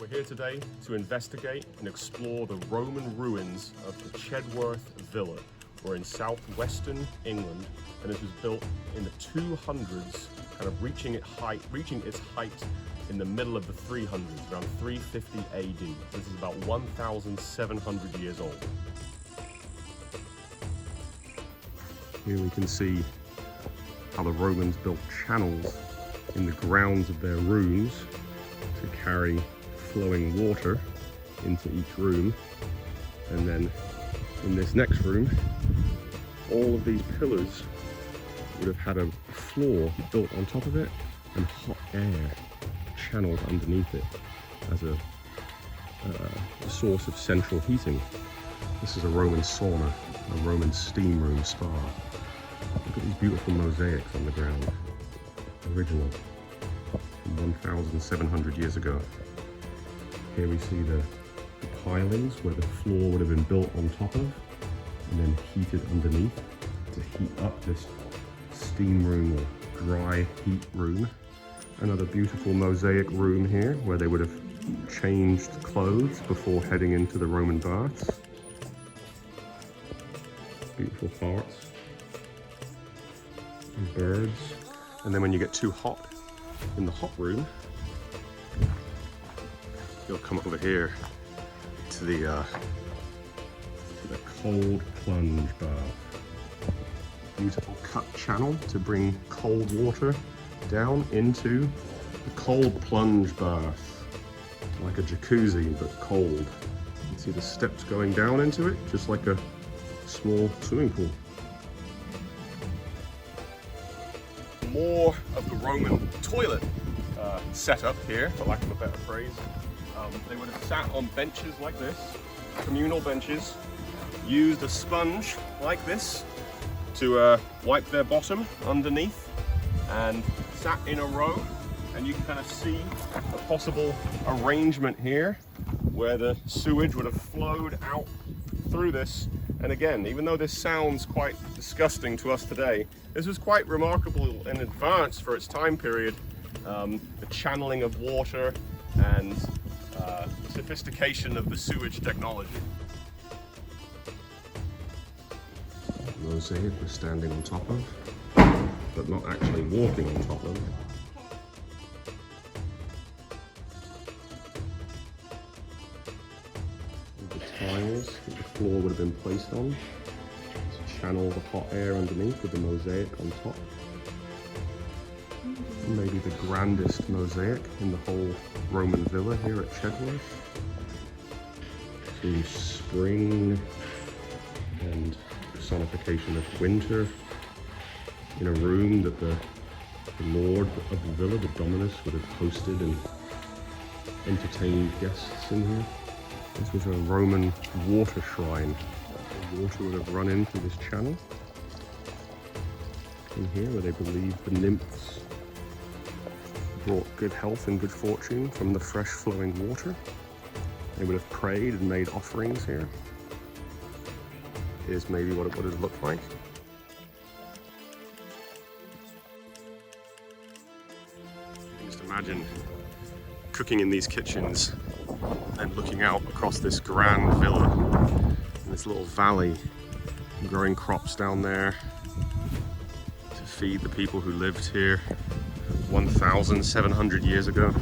We're here today to investigate and explore the Roman ruins of the Chedworth Villa. We're in southwestern England, and it was built in the 200s, kind of reaching its height in the middle of the 300s, around 350 AD. This is about 1,700 years old. Here we can see how the Romans built channels in the grounds of their rooms to carry flowing water into each room. And then in this next room, all of these pillars would have had a floor built on top of it and hot air channeled underneath it as a source of central heating. This is a Roman sauna, a Roman steam room spa. Look at these beautiful mosaics on the ground. Original, from 1,700 years ago. Here we see the pilings where the floor would have been built on top of and then heated underneath to heat up this steam room or dry heat room. Another beautiful mosaic room here where they would have changed clothes before heading into the Roman baths. Beautiful hearts and birds. And then when you get too hot in the hot room, you'll come over here to the cold plunge bath. Beautiful cut channel to bring cold water down into the cold plunge bath. Like a jacuzzi, but cold. You can see the steps going down into it, just like a small swimming pool. More of the Roman toilet setup here, for lack of a better phrase. They would have sat on benches like this, communal benches, used a sponge like this to wipe their bottom underneath, and sat in a row. And you can kind of see a possible arrangement here where the sewage would have flowed out through this. And again, even though this sounds quite disgusting to us today, this was quite remarkable and advanced for its time period. The channeling of water and sophistication of the sewage technology. Mosaic we're standing on top of, but not actually walking on top of. The tiles that the floor would have been placed on to channel the hot air underneath with the mosaic on top. Maybe the grandest mosaic in the whole Roman villa here at Chedworth. Some spring and personification of winter in a room that the lord of the villa, the dominus, would have hosted and entertained guests in here. This was a Roman water shrine. The water would have run in through this channel in here where they believed the nymphs brought good health and good fortune from the fresh flowing water. They would have prayed and made offerings here. Here's maybe what it would have looked like. You can just imagine cooking in these kitchens and looking out across this grand villa in this little valley, growing crops down there to feed the people who lived here 1,700 years ago.